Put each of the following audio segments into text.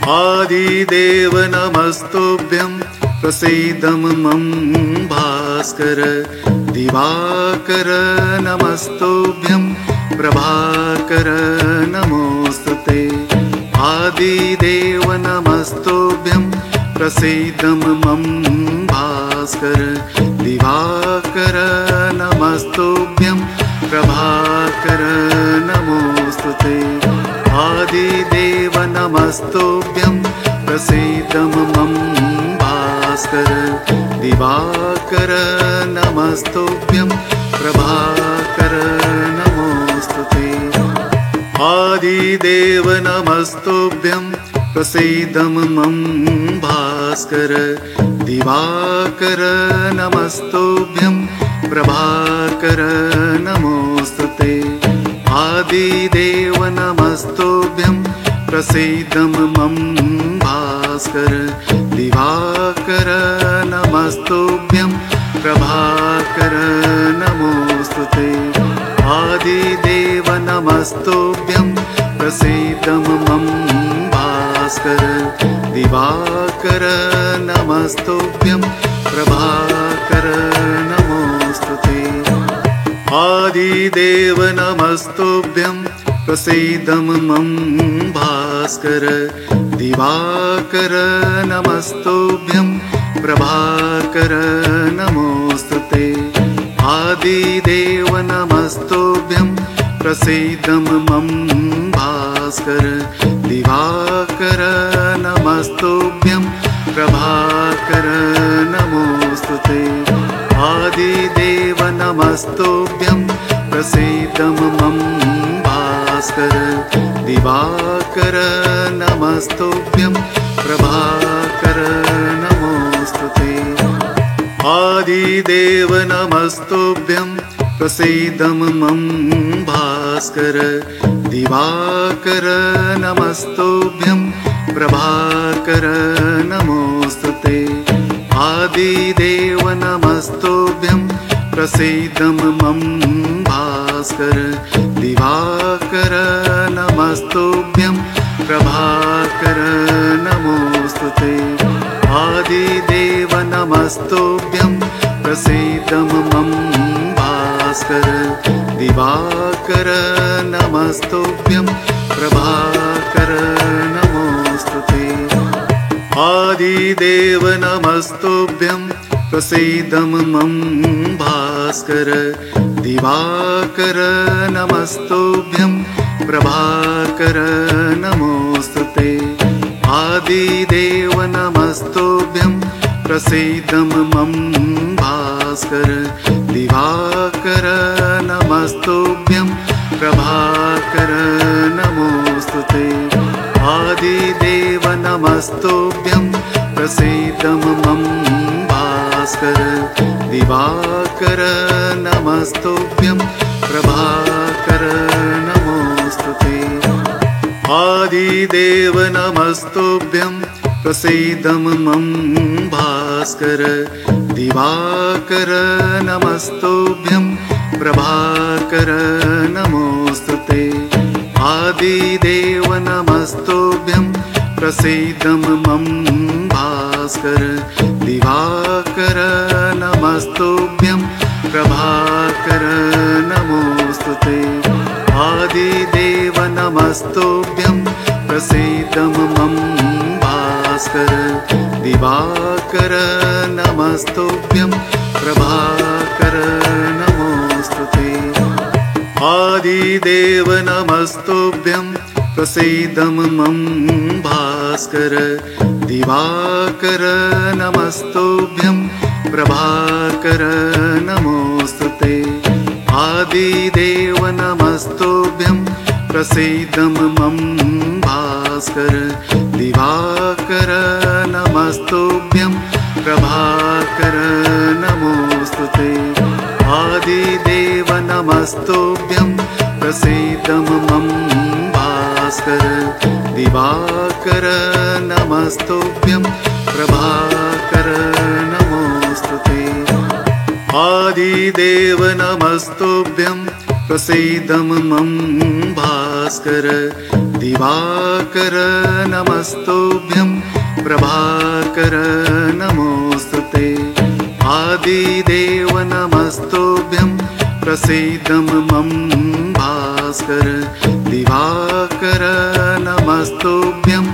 आदिदेव नमस्तुभ्यं प्रसीद मम भास्कर। दिवाकर नमस्तुभ्यं प्रभाकर नमोस्तुते। आदिदेव नमस्तुभ्यं प्रसीद मम भास्कर। दिवाकर नमस्तुभ्यं प्रभाकर नमोस्तुते। आदिदेव नमस्तुभ्यं प्रसीद मम भास्कर। दिवाकर नमस्तुभ्यं प्रभाकर नमोस्तुते। आदिदेव नमस्तुभ्यं प्रसीद मम भास्कर। दिवाकर नमस्तुभ्यं प्रभाकर नमोस्तुते। आदिदेव नमस्तुभ्यं प्रसीद मम भास्कर। दिवाकर नमस्तुभ्यं प्रभाकर नमोस्तुते। आदिदेव नमस्तुभ्यं प्रसीद मम भास्कर। दिवाकर नमस्तुभ्यं प्रभाकर नमोस्तुते। आदिदेव नमस्तुभ्यं प्रसीद मम भास्कर। दिवाकर नमस्तुभ्यं प्रभाकर नमोस्तुते। आदिदेव नमस्तुभ्यं प्रसीद मम भास्कर। दिवाकर नमस्तुभ्यं प्रभाकर नमोस्तुते। आदिदेव नमस्तुभ्यं प्रसीद मम भास्कर। दिवाकर नमस्तुभ्यं प्रभाकर नमोस्तुते। आदिदेव नमस्तुभ्यं प्रसीद मम भास्कर। दिवाकर नमस्तुभ्यं प्रभाकर नमोस्तुते। आदिदेव नमस्तुभ्यं प्रसीद मम भास्कर। दिवाकर नमस्तुभ्यं प्रभाकर नमोस्तुते। आदिदेव नमस्तुभ्यं प्रसीद मम भास्कर। दिवाकर नमस्तुभ्यं प्रभाकर नमोस्तुते। आदिदेव नमस्तुभ्यं प्रसीद मम भास्कर। दिवाकर नमस्तुभ्यं प्रभाकर नमोस्तुते। आदिदेव नमस्तुभ्यं प्रसीद मम भास्कर। दिवाकर नमस्तुभ्यं प्रभाकर नमोस्तुते। आदिदेव नमस्तुभ्यं प्रसीद मम भास्कर। दिवाकर नमस्तुभ्यं प्रभाकर नमोस्तुते। आदिदेव नमस्तुभ्यं प्रसीद मम भास्कर। दिवाकर नमस्तुभ्यं प्रभाकर नमोस्तुते। आदिदेव नमस्तुभ्यं प्रसीद मम भास्कर। दिवाकर नमस्तुभ्यं प्रभाकर नमोस्तुते। आदिदेव नमस्तुभ्यं प्रसीद मम भास्कर। दिवाकर नमस्तुभ्यं प्रभाकर नमोस्तुते। आदिदेव नमस्तुभ्यं प्रसीद मम भास्कर। दिवाकर नमस्तुभ्यं प्रभाकर नमोस्तुते। आदिदेव नमस्तुभ्यं प्रसीद मम भास्कर। दिवाकर नमस्तुभ्यं प्रभाकर नमोस्तुते। आदिदेव नमस्तुभ्यं प्रसीद मम भास्कर। दिवाकर नमस्तुभ्यं प्रभाकर नमोस्तुते। आदिदेव नमस्तुभ्यं प्रसीदं मम भास्कर दिवाकर नमस्तुभ्यं प्रभाकर नमोस्तुते आदिदेव नमस्तुभ्यं प्रसीदं मम भास्कर दिवाकर नमस्तुभ्यं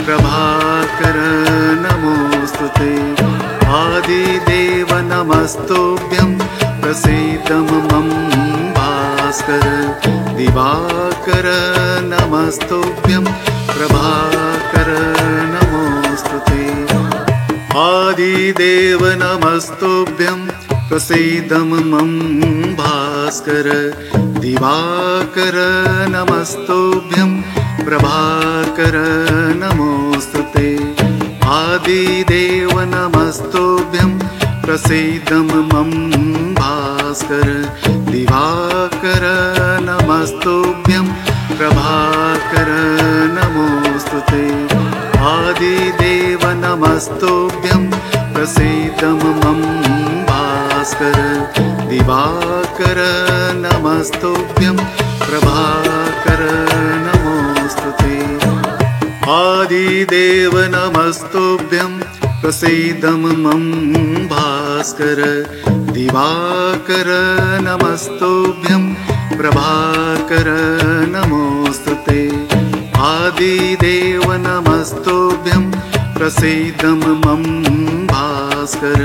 प्रभाकर नमोस्तुते आदिदेव नमस्तुभ्यं प्रसीदं मम भास्कर दिवाकर नमस्तुभ्यं प्रभाकर नमोस्तुते आदिदेव नमस्तुभ्यं प्रसीदं मम भास्कर दिवाकर नमस्तुभ्यं प्रभाकर नमोस्तुते आदिदेव नमस्तुभ्यं प्रसीदं मम भास्कर दिवाकर नमस्तुभ्यं प्रभाकर नमोस्तुते आदिदेव नमस्तुभ्यं प्रसीदं मम भास्कर दिवाकर नमस्तुभ्यं प्रभाकर नमोस्तुते आदिदेव नमस्तुभ्यं प्रसीदं मम भास्कर दिवाकर नमस्तुभ्यं प्रभाकर नमोस्तुते आदिदेव नमस्तुभ्यं प्रसीदं मम भास्कर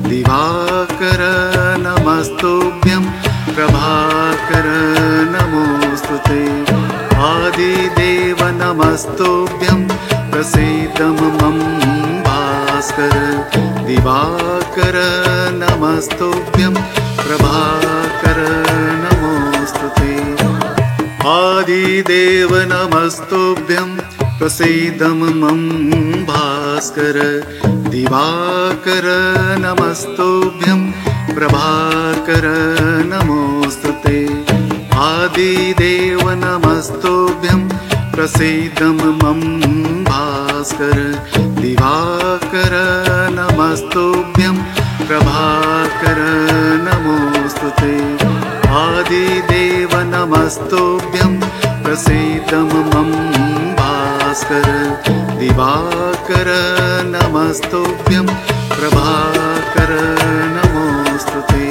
दिवाकर नमस्तुभ्यं प्रभाकर नमोस्तुते आदिदेव नमस्तुभ्यं प्रसीदं मम भास्कर दिवाकर नमस्तुभ्यं प्रभाकर नमोस्तुते आदिदेव नमस्तुभ्यं प्रसीदं मम भास्कर दिवाकर नमस्तुभ्यं प्रभाकर नमोस्तुते आदिदेव नमस्तुभ्यं प्रसीदं मम भास्कर दिवाकर नमस्तुभ्यं प्रभाकर नमोस्तुते आदिदेव नमस्तुभ्यं प्रसीदं मम भास्कर दिवाकर नमस्तुभ्यं प्रभाकर नमोस्तुते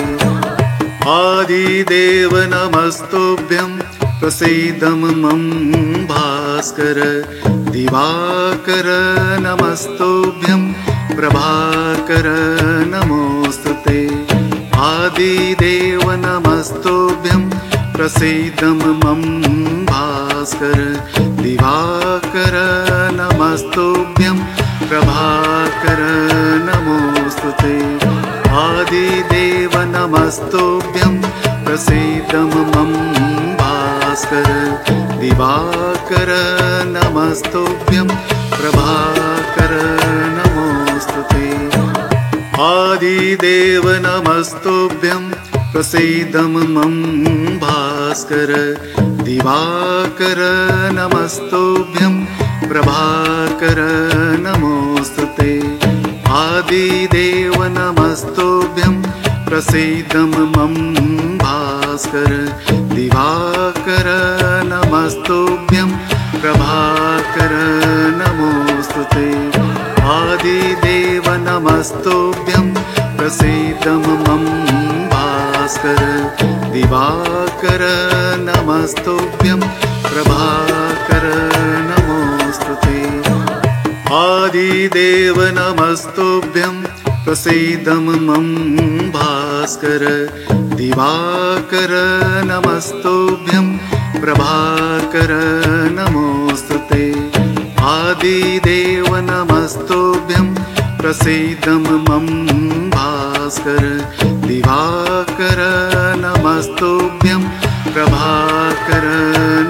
आदिदेव नमस्तुभ्यं प्रसीदं मम भास्कर दिवाकर नमस्तुभ्यं प्रभाकर नमोस्तुते आदिदेव नमस्तुभ्यं प्रसीदं मम भास्कर दिवाकर नमस्तुभ्यं प्रभाकर नमोस्तुते आदिदेव नमस्तुभ्यं प्रसीदं मम भास्कर दिवाकर नमस्तुभ्यं प्रभाकर नमोस्तुते आदिदेव नमस्तुभ्यं प्रसीदं मम भास्कर दिवाकर नमस्तुभ्यं प्रभाकर नमोस्तुते आदिदेव नमस्तुभ्यं प्रसीदं मम भास्कर दिवाकर नमस्तुभ्यं प्रभाकर नमोस्तुते आदिदेव नमस्तुभ्यं प्रसीदं मम भास्कर दिवाकर नमस्तुभ्यं प्रभाकर नमोस्तुते आदिदेव नमस्तुभ्यं प्रसीदं मम भास्कर दिवाकर नमस्तुभ्यं प्रभाकर नमोस्तुते आदिदेव नमस्तुभ्यं प्रसीदं मम भास्कर दिवाकर नमस्तुभ्यं प्रभाकर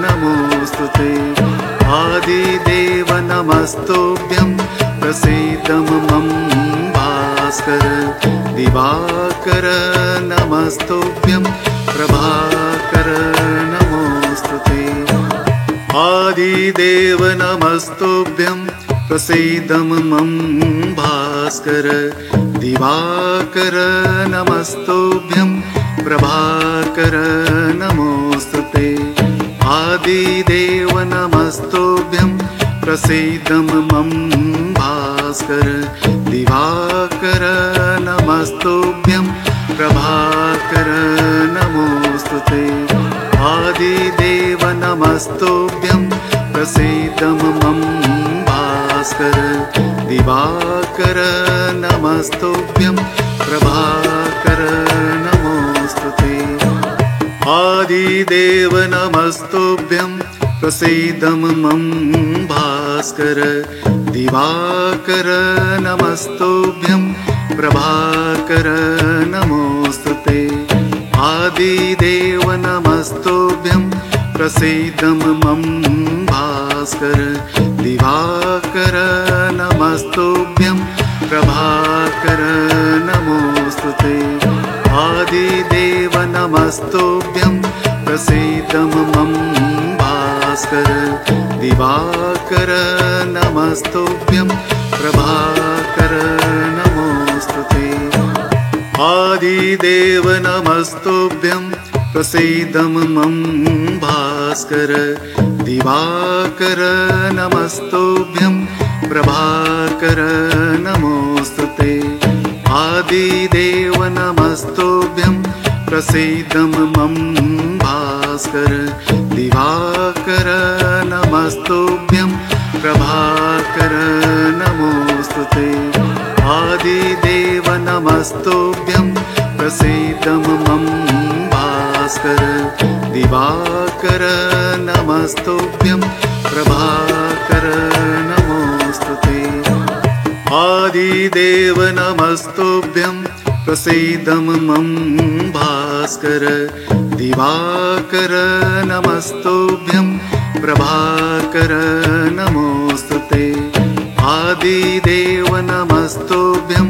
नमोस्तुते आदिदेव नमस्तुभ्यं प्रसीदं मम भास्कर दिवाकर नमस्तुभ्यं प्रभाकर नमोस्तुते आदिदेव नमस्तुभ्यं प्रसीदं मम भास्कर दिवाकर नमस्तुभ्यं प्रभाकर नमोऽस्तुते। आदिदेव नमस्तुभ्यं प्रसीद मम भास्कर। दिवाकर नमस्तुभ्यं प्रभाकर नमोऽस्तुते। आदिदेव नमस्तुभ्यं प्रसीद मम भास्कर। दिवाकर नमस्तुभ्यं प्रभाकर नमोऽस्तुते। आदिदेव नमस्तुभ्यं प्रसीद मम भास्कर। दिवाकर नमस्तुभ्यं प्रभाकर नमोऽस्तुते। आदिदेव नमस्तुभ्यं प्रसीद मम भास्कर। दिवाकर नमस्तुभ्यं प्रभाकर नमोऽस्तुते। आदिदेव नमस्तुभ्यं प्रसीद मम भास्कर। दिवाकर नमस्तुभ्यं प्रभाकर नमोऽस्तुते। आदिदेव नमस्तुभ्यं प्रसीद मम भास्कर। दिवाकर नमस्तुभ्यं प्रभाकर नमोऽस्तुते। आदिदेव नमस्तुभ्यं प्रसीद मम भास्कर। दिवाकर नमस्तुभ्यं प्रभाकर नमोऽस्तुते। आदिदेव नमस्तुभ्यं प्रसीद मम भास्कर। दिवाकर नमस्तुभ्यं प्रभाकर नमोऽस्तुते। आदिदेव नमस्तुभ्यं प्रसीद मम भास्कर। दिवाकर नमस्तुभ्यं प्रभाकर नमोऽस्तुते। आदिदेव नमस्तुभ्यं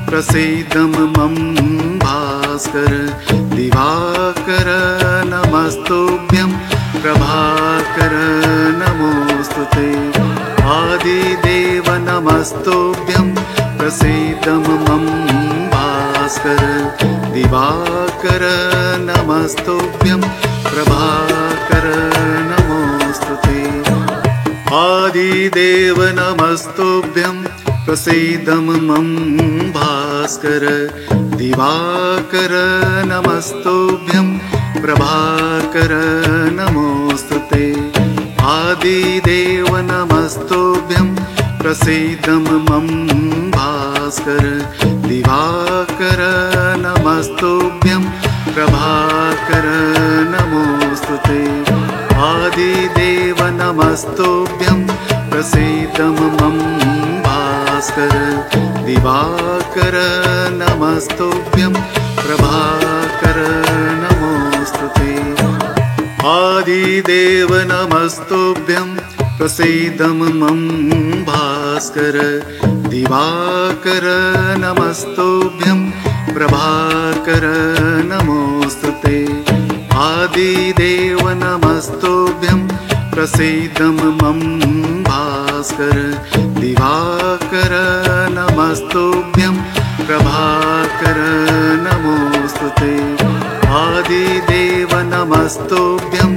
प्रसीद मम भास्कर। दिवाकर नमस्तुभ्यं प्रभाकर नमोऽस्तुते। आदिदेव नमस्तुभ्यं प्रसीद मम भास्कर। दिवाकर नमस्तुभ्यं प्रभाकर नमोऽस्तुते। आदिदेव नमस्तुभ्यं प्रसीद मम भास्कर। दिवाकर नमस्तुभ्यं प्रभाकर नमोऽस्तुते। आदिदेव नमस्तुभ्यं प्रसीद मम भास्कर। दिवाकर नमस्तुभ्यं प्रभाकर नमोऽस्तुते। आदिदेव नमस्तुभ्यं प्रसीद मम भास्कर। दिवाकर नमस्तुभ्यं प्रभाकर नमोऽस्तुते। आदिदेव नमस्तुभ्यं प्रसीद मम भास्कर। दिवाकर नमस्तुभ्यं प्रभाकर नमोऽस्तुते। आदिदेव नमस्तुभ्यं प्रसीद मम भास्कर। दिवाकर नमस्तुभ्यं प्रभाकर नमोऽस्तुते। आदिदेव नमस्तुभ्यं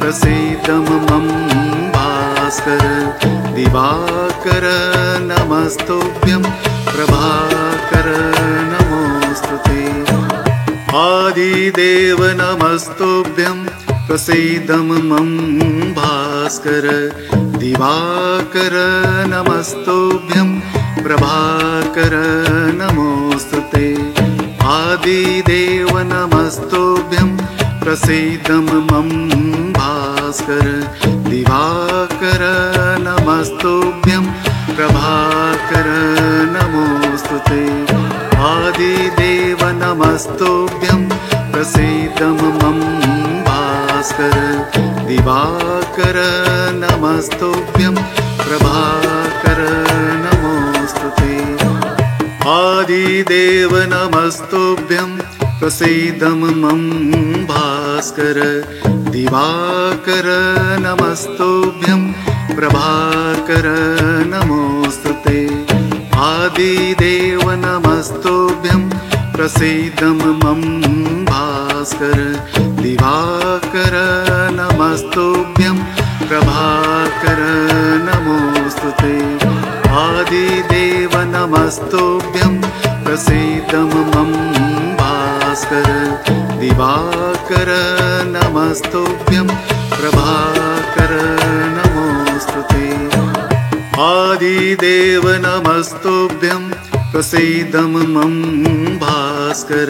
प्रसीद मम भास्कर। दिवाकर नमस्तुभ्यं प्रभाकर नमोऽस्तुते। आदिदेव नमस्तुभ्यं प्रसीद मम भास्कर। दिवाकर नमस्तुभ्यं प्रभाकर नमोऽस्तुते। आदिदेव नमस्तुभ्यं प्रसीद मम भास्कर। दिवाकर नमस्तुभ्यं प्रभाकर नमोऽस्तुते। आदिदेव नमस्तुभ्यं प्रसीद मम भास्कर। दिवाकर नमस्तुभ्यं प्रभाकर नमोऽस्तुते। आदिदेव नमस्तुभ्यं प्रसीद मम भास्कर। दिवाकर नमस्तुभ्यं प्रभाकर नमोऽस्तुते। आदिदेव नमस्तुभ्यं प्रसीद मम भास्कर। भास्कर दिवाकर नमस्तुभ्यं प्रभाकर नमोस्तुते आदिदेव नमस्तुभ्यं प्रसीद मम भास्कर दिवाकर नमस्तुभ्यं प्रभाकर नमोस्तुते आदिदेव नमस्तुभ्यं प्रसीद मम भास्कर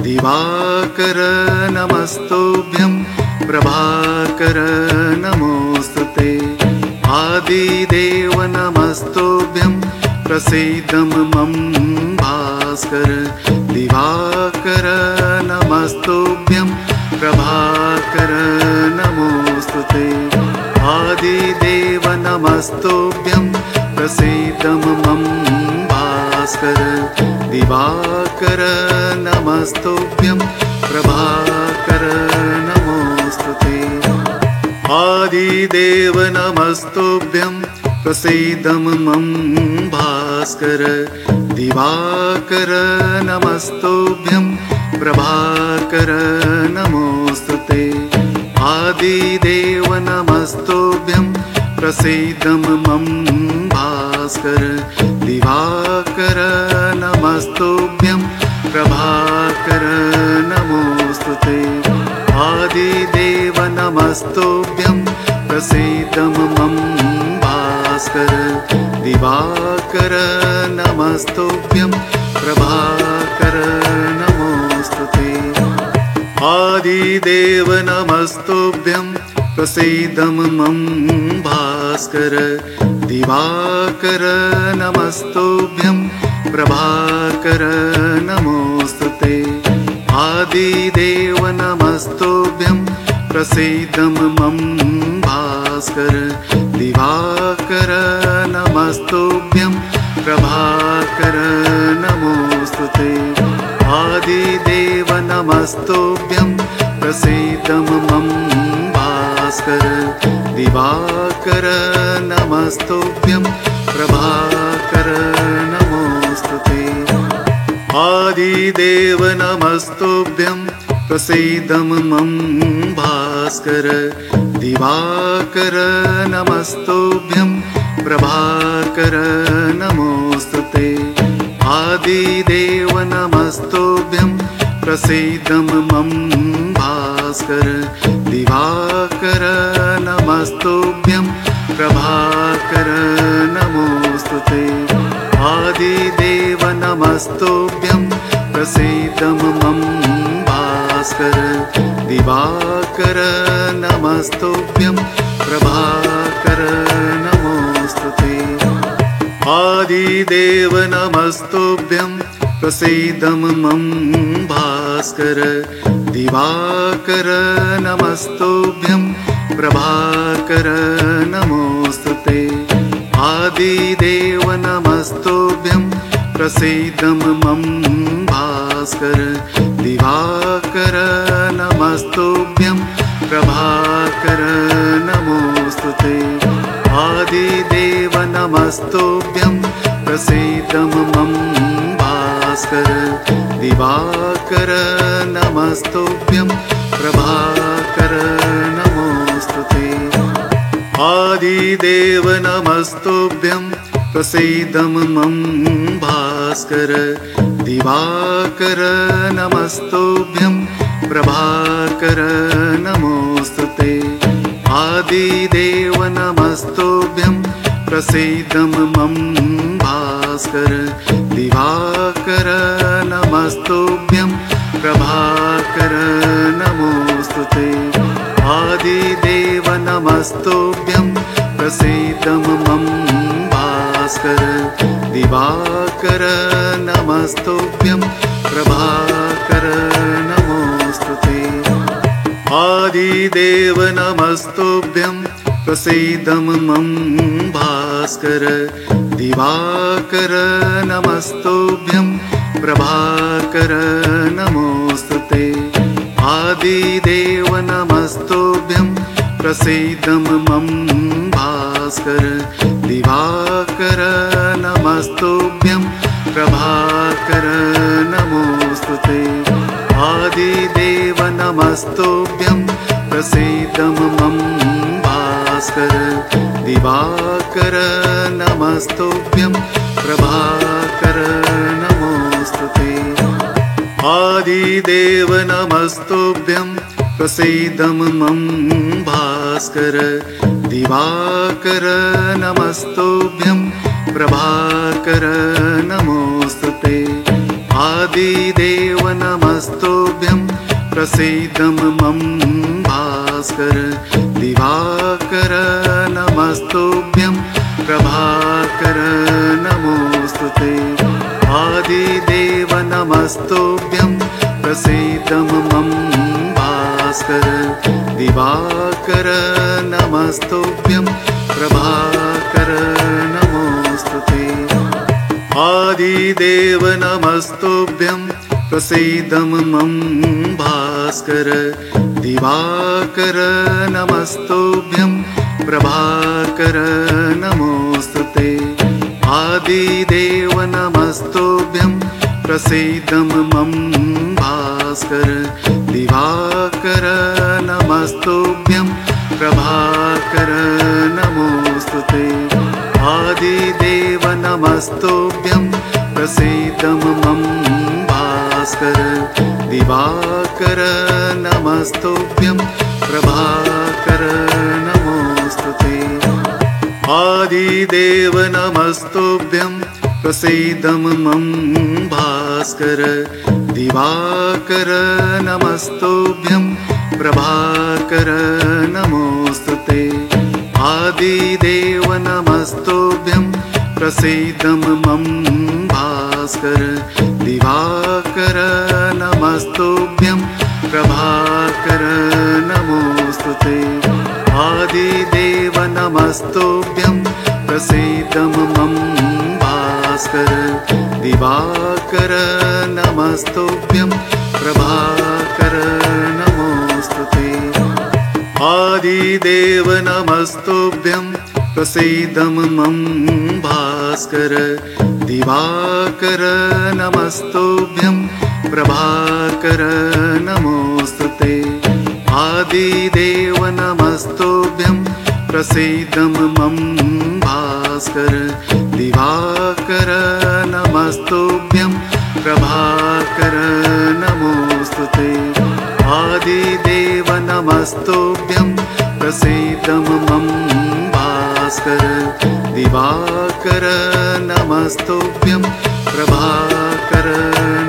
दिवाकर नमस्तुभ्यं प्रभाकर नमोस्तुते आदिदेव नमस्तुभ्यं प्रसीद मम भास्कर दिवाकर नमस्तुभ्यं प्रभाकर नमोस्तुते आदिदेव नमस्तुभ्यं प्रसीद मम भास्कर दिवाकर नमस्तुभ्यं प्रभाकर नमोस्तुते आदिदेव नमस्तुभ्यं प्रसीद मम भास्कर दिवाकर नमस्तुभ्यं प्रभाकर नमोस्तुते आदिदेव नमस्तुभ्यं प्रसीद मम भास्कर दिवाकर नमस्तुभ्यं प्रभाकर नमोस्तुते आदिदेव नमस्तुभ्यं प्रसीद मम भास्कर दिवाकर नमस्तुभ्यं प्रभाकर नमोस्तुते आदिदेव नमस्तुभ्यं प्रसीद मम भास्कर दिवाकर नमस्तुभ्यं प्रभाकर नमोस्तुते आदिदेव नमस्तुभ्यं प्रसीद मम भास्कर दिवाकर नमस्तुभ्यं प्रभाकर नमोस्तुते आदिदेव नमस्तुभ्यं प्रसीद मम भास्कर दिवाकर नमस्तुभ्यं प्रभाकर नमोस्तुते आदिदेव नमस्तुभ्यं प्रसीद मम भास्कर दिवाकर नमस्तुभ्यं प्रभाकर नमोस्तुते आदिदेव नमस्तुभ्यं प्रसीद मम भास्कर दिवाकर नमस्तुभ्यं प्रभाकर नमोस्तुते आदिदेव नमस्तुभ्यं प्रसीद मम भास्कर दिवाकर नमस्तुभ्यं प्रभाकर नमोस्तुते आदिदेव नमस्तुभ्यं प्रसीद मम भास्कर दिवाकर नमस्तुभ्यं प्रभाकर नमोस्तुते आदिदेव नमस्तुभ्यं प्रसीद मम भास्कर दिवाकर नमस्तुभ्यं प्रभाकर नमोस्तुते आदिदेव नमस्तुभ्यं प्रसीद मम भास्कर दिवाकर नमस्तुभ्यं प्रभाकर नमोस्तुते आदिदेव नमस्तुभ्यं प्रसीद मम भास्कर दिवाकर नमस्तुभ्यं प्रभाकर नमोस्तुते आदिदेव नमस्तुभ्यं प्रसीद मम भास्कर दिवाकर नमस्तुभ्यं प्रभाकर नमोस्तुते आदिदेव नमस्तुभ्यं प्रसीद मम भास्कर दिवाकर नमस्तुभ्यं प्रभाकर नमोस्तुते आदिदेव नमस्तुभ्यं प्रसीद मम भास्कर दिवाकर नमस्तुभ्यं प्रभाकर नमोस्तुते आदिदेव नमस्तुभ्यं प्रसीद मम भास्कर दिवाकर नमस्तुभ्यं प्रभाकर नमोस्तुते आदिदेव नमस्तुभ्यं प्रसीद मम भास्कर दिवाकर नमस्तुभ्यं प्रभाकर नमोस्तुते आदिदेव नमस्तुभ्यं प्रसीद मम भास्कर दिवाकर नमस्तुभ्यं प्रभाकर नमोस्तुते आदिदेव नमस्तुभ्यं प्रसीद मम भास्कर दिवाकर नमस्तुभ्यं प्रभाकर नमोस्तुते आदिदेव नमस्तुभ्यं प्रसीद मम भास्कर दिवाकर नमस्तुभ्यं प्रभाकर नमोस्तुते आदिदेव नमस्तुभ्यं प्रसीद मम भास्कर दिवाकर नमस्तुभ्यं प्रभाकर नमोस्तुते आदिदेव नमस्तुभ्यं प्रसीद मम भास्कर दिवाकर नमस्तुभ्यं प्रभाकर नमोस्तुते आदिदेव नमस्तुभ्यं प्रसीद मम भास्कर दिवाकर नमस्तुभ्यं प्रभाकर नमोस्तुते आदिदेव नमस्तुभ्यं प्रसीद मम भास्कर दिवाकर नमस्तुभ्यं प्रभाकर नमोस्तुते आदिदेव नमस्तुभ्यं प्रसीद मम भास्कर दिवाकर नमस्तुभ्यं प्रभाकर नमोस्तुते आदिदेव नमस्तुभ्यं प्रसीद मम भास्कर दिवाकर नमस्तुभ्यं प्रभाकर नमोस्तुते आदिदेव नमस्तुभ्यं प्रसीद मम भास्कर दिवाकर नमस्तुभ्यं प्रभाकर नमोस्तुते आदिदेव नमस्तुभ्यं प्रसीद मम भास्कर दिवाकर नमस्तुभ्यं प्रभाकर नमोस्तुते आदिदेव नमस्तुभ्यं प्रसीद मम भास्कर दिवाकर नमस्तुभ्यं प्रभाकर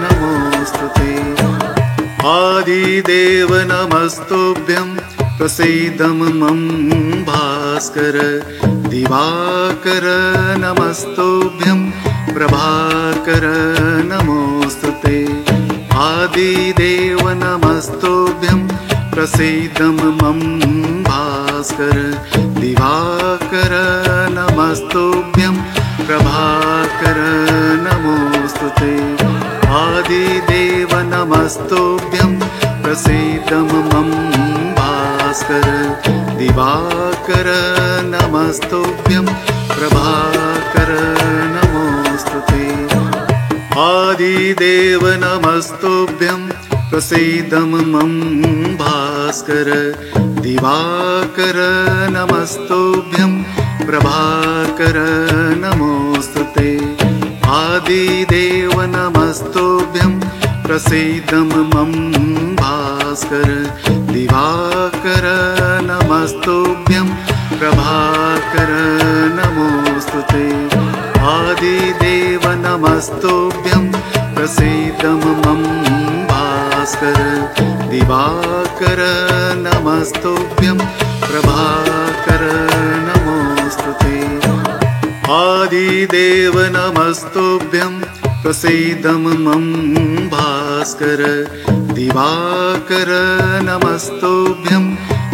नमोस्तुते आदिदेव नमस्तुभ्यं प्रसीद मम भास्कर दिवाकर नमस्तुभ्यं प्रभाकर नमोस्तुते आदिदेव नमस्तुभ्यं प्रसीद मम भास्कर दिवाकर नमस्तुभ्यं प्रभाकर नमोस्तुते आदिदेव नमस्तुभ्यं प्रसीद मम भास्कर दिवाकर नमस्तुभ्यं प्रभाकर नमोस्तुते आदिदेव नमस्तुभ्यं प्रसीद मम भास्कर दिवाकर नमस्तुभ्यं प्रभाकर नमोस्तुते आदिदेव नमस्तुभ्यं प्रसीद मम भास्कर दिवाकर नमस्तुभ्यं प्रभाकर नमोस्तुते आदिदेव नमस्तुभ्यं प्रसीद मम भास्कर दिवाकर नमस्तुभ्यं प्रभाकर नमोस्तुते आदिदेव नमस्तुभ्यं प्रसीद मम भास्कर दिवाकर नमस्तुभ्यं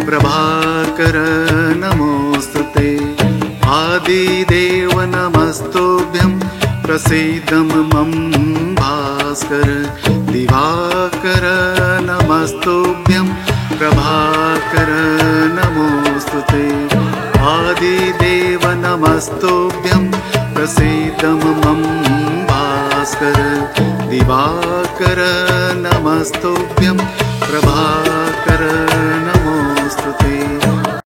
प्रभाकर नमोस्तुते आदिदेव नमस्तुभ्यं प्रसीद मम भास्कर दिवाकर नमस्तुभ्यं प्रभाकर नमोस्तुते आदिदेव नमस्तुभ्यं प्रसीद मम भास्कर दिवाकर नमस्तुभ्यं प्रभाकर